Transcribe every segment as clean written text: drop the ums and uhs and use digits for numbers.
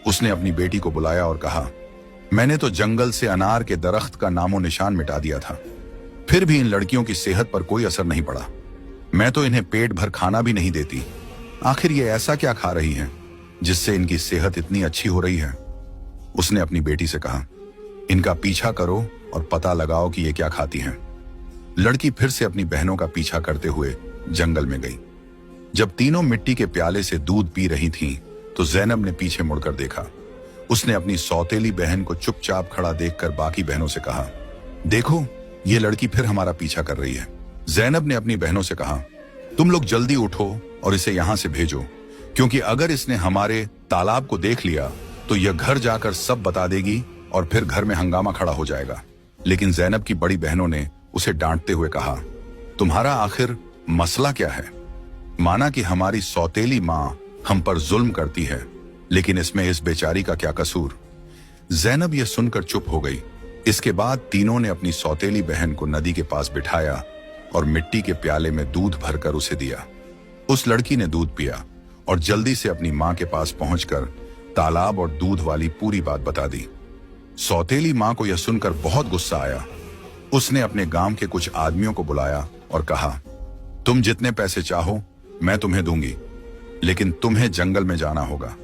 उसने अपनी बेटी को बुलाया और कहा, मैंने तो जंगल से अनार के दरख्त का नामो निशान मिटा दिया था, फिर भी इन लड़कियों की सेहत पर कोई असर नहीं पड़ा। मैं तो इन्हें पेट भर खाना भी नहीं देती। आखिर ये ऐसा क्या खा रही हैं जिससे इनकी सेहत इतनी अच्छी हो रही है? उसने अपनी बेटी से कहा, इनका पीछा करो और पता लगाओ कि ये क्या खाती हैं। लड़की फिर से अपनी बहनों का पीछा करते हुए जंगल में गई। जब तीनों मिट्टी के प्याले से दूध पी रही थीं, तो जैनब ने पीछे मुड़कर देखा। उसने अपनी सौतेली बहन को चुपचाप खड़ा देखकर बाकी बहनों से कहा, देखो, ये लड़की फिर हमारा पीछा कर रही है। जैनब ने अपनी बहनों से कहा, तुम लोग जल्दी उठो और इसे यहां से भेजो, क्योंकि अगर इसने हमारे तालाब को देख लिया तो यह घर जाकर सब बता देगी और फिर घर में हंगामा खड़ा हो जाएगा। लेकिन जैनब की बड़ी बहनों ने उसे डांटते हुए कहा, तुम्हारा आखिर मसला क्या है? माना कि हमारी सौतेली मां हम पर जुल्म करती है, लेकिन इसमें इस बेचारी का क्या कसूर? जैनब यह सुनकर चुप हो गई। इसके बाद तीनों ने अपनी सौतेली बहन को नदी के पास बिठाया और मिट्टी के प्याले में दूध भरकर उसे दिया। उस लड़की ने दूध पिया और जल्दी से अपनी मां के पास पहुंचकर तालाब और दूध वाली पूरी बात बता दी। सौतेली मां को यह सुनकर बहुत गुस्सा आया। उसने अपने गांव के कुछ आदमियों को बुलाया और कहा, तुम जितने पैसे चाहो मैं तुम्हें दूंगी, लेकिन तुम्हें जंगल में जाना होगा।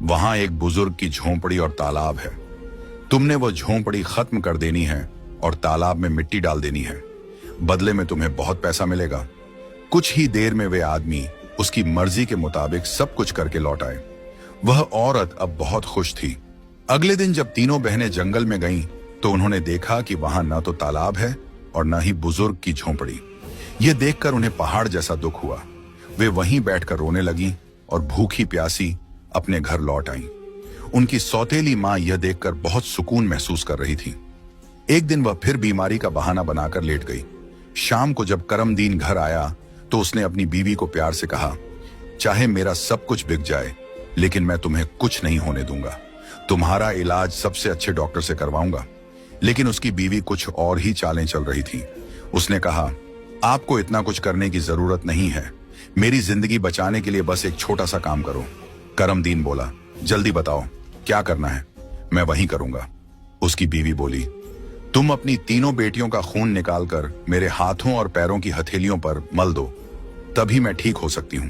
वहां एक बुजुर्ग की झोंपड़ी और तालाब है। तुमने वो झोंपड़ी खत्म कर देनी है और तालाब में मिट्टी डाल देनी है। बदले में तुम्हें बहुत पैसा मिलेगा। कुछ ही देर में वे आदमी उसकी मर्जी के मुताबिक सब कुछ करके लौट आए। वह औरत अब बहुत खुश थी। अगले दिन जब तीनों बहनें जंगल में गईं, तो उन्होंने देखा कि वहां न तो तालाब है और न ही बुजुर्ग की झोंपड़ी। यह देखकर उन्हें पहाड़ जैसा दुख हुआ। वे वहीं बैठकर रोने लगी और भूखी प्यासी अपने घर लौट आईं। उनकी सौतेली मां यह देखकर बहुत सुकून महसूस कर रही थी। एक दिन वह फिर बीमारी का बहाना बनाकर लेट गई। शाम को जब करमदीन घर आया तो उसने अपनी बीवी को प्यार से कहा, चाहे मेरा सब कुछ बिक जाए, लेकिन मैं तुम्हें कुछ नहीं होने दूंगा। तुम्हारा इलाज सबसे अच्छे डॉक्टर से करवाऊंगा। लेकिन उसकी बीवी कुछ और ही चालें चल रही थी। उसने कहा, आपको इतना कुछ करने की जरूरत नहीं है। मेरी जिंदगी बचाने के लिए बस एक छोटा सा काम करो। करमदीन बोला, जल्दी बताओ क्या करना है, मैं वही करूंगा। उसकी बीवी बोली, तुम अपनी तीनों बेटियों का खून निकालकर मेरे हाथों और पैरों की हथेलियों पर मल दो, तभी मैं ठीक हो सकती हूं।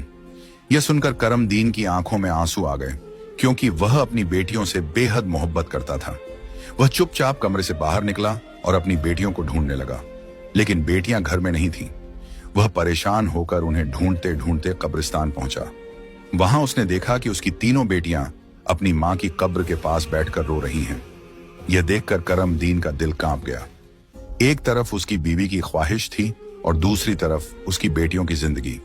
यह सुनकर करमदीन की आंखों में आंसू आ गए, क्योंकि वह अपनी बेटियों से बेहद मोहब्बत करता था। वह चुपचाप कमरे से बाहर निकला और अपनी बेटियों को ढूंढने लगा, लेकिन बेटियां घर में नहीं थीं। वह परेशान होकर उन्हें ढूंढते ढूंढते कब्रिस्तान पहुंचा। वहां उसने देखा कि उसकी तीनों बेटियां अपनी मां की कब्र के पास बैठकर रो रही हैं। यह देखकर करमदीन का दिल कांप गया। एक तरफ उसकी बीवी की ख्वाहिश थी और दूसरी तरफ उसकी बेटियों की जिंदगी।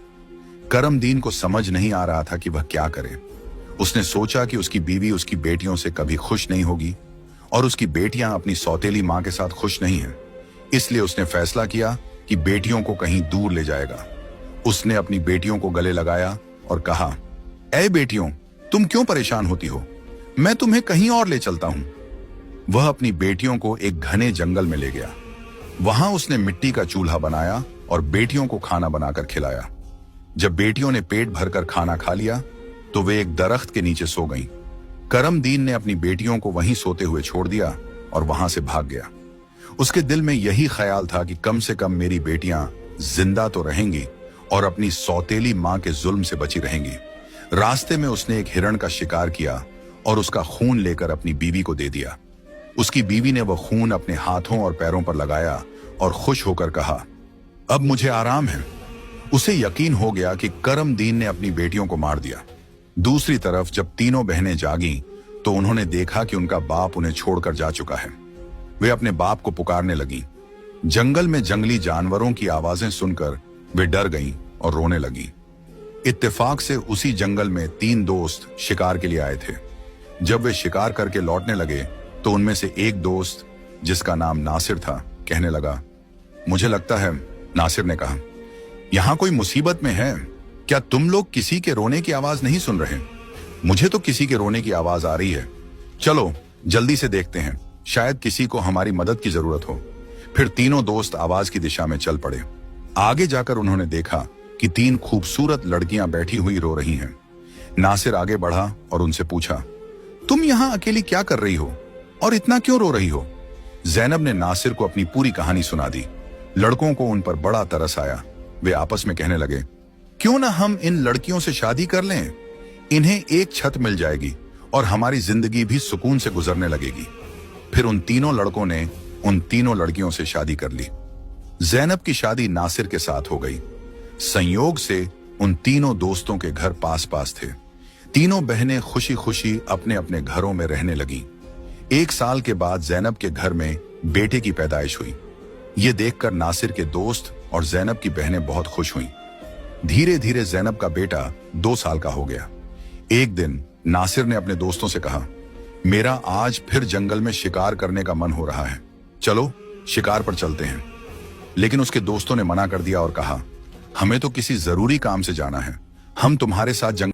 करमदीन को समझ नहीं आ रहा था कि वह क्या करे। उसने सोचा कि उसकी बीवी उसकी बेटियों से कभी खुश नहीं होगी और उसकी बेटियां अपनी सौतेली मां के साथ खुश नहीं हैं। इसलिए उसने फैसला किया कि बेटियों को कहीं दूर ले जाएगा। उसने अपनी बेटियों को गले लगाया और कहा, ऐ बेटियों, तुम क्यों परेशान होती हो? मैं तुम्हें कहीं और ले चलता हूं। वह अपनी बेटियों को एक घने जंगल में ले गया। वहां उसने मिट्टी का चूल्हा बनाया और बेटियों को खाना बनाकर खिलाया। जब बेटियों ने पेट भरकर खाना खा लिया तो वे एक दरख्त के नीचे सो गईं। करमदीन ने अपनी बेटियों को वहीं सोते हुए छोड़ दिया और वहां से भाग गया। उसके दिल में यही ख्याल था कि कम से कम मेरी बेटियां जिंदा तो रहेंगी और अपनी सौतेली मां के जुल्म से बची रहेंगी। रास्ते में उसने एक हिरण का शिकार किया और उसका खून लेकर अपनी बीवी को दे दिया। उसकी बीवी ने वह खून अपने हाथों और पैरों पर लगाया और खुश होकर कहा, अब मुझे आराम है। उसे यकीन हो गया कि करमदीन ने अपनी बेटियों को मार दिया। दूसरी तरफ जब तीनों बहनें जागीं तो उन्होंने देखा कि उनका बाप उन्हें छोड़कर जा चुका है। वे अपने बाप को पुकारने लगीं। जंगल में जंगली जानवरों की आवाजें सुनकर वे डर गईं और रोने लगीं। इत्तेफाक से उसी जंगल में 3 दोस्त शिकार के लिए आए थे। जब वे शिकार करके लौटने लगे तो उनमें से एक दोस्त, जिसका नाम नासिर था, कहने लगा, मुझे लगता है, नासिर ने कहा, यहां कोई मुसीबत में है। क्या तुम लोग किसी के रोने की आवाज नहीं सुन रहे? मुझे तो किसी के रोने की आवाज आ रही है। चलो जल्दी से देखते हैं, शायद किसी को हमारी मदद की जरूरत हो। फिर तीनों दोस्त आवाज की दिशा में चल पड़े। आगे जाकर उन्होंने देखा कि 3 खूबसूरत लड़कियां बैठी हुई रो रही हैं। नासिर आगे बढ़ा और उनसे पूछा, तुम यहां अकेली क्या कर रही हो और इतना क्यों रो रही हो? जैनब ने नासिर को अपनी पूरी कहानी सुना दी। लड़कों को उन पर बड़ा तरस आया। वे आपस में कहने लगे, क्यों ना हम इन लड़कियों से शादी कर लें? इन्हें एक छत मिल जाएगी और हमारी जिंदगी भी सुकून से गुजरने लगेगी। फिर उन तीनों लड़कों ने उन तीनों लड़कियों से शादी कर ली। जैनब की शादी नासिर के साथ हो गई। संयोग से उन तीनों दोस्तों के घर पास पास थे। तीनों बहनें खुशी खुशी अपने अपने घरों में रहने लगीं। 1 साल के बाद जैनब के घर में बेटे की पैदाइश हुई। ये देखकर नासिर के दोस्त और जैनब की बहनें बहुत खुश हुईं। धीरे धीरे जैनब का बेटा 2 साल का हो गया। एक दिन नासिर ने अपने दोस्तों से कहा, मेरा आज फिर जंगल में शिकार करने का मन हो रहा है, चलो शिकार पर चलते हैं। लेकिन उसके दोस्तों ने मना कर दिया और कहा, हमें तो किसी जरूरी काम से जाना है, हम तुम्हारे साथ जंगल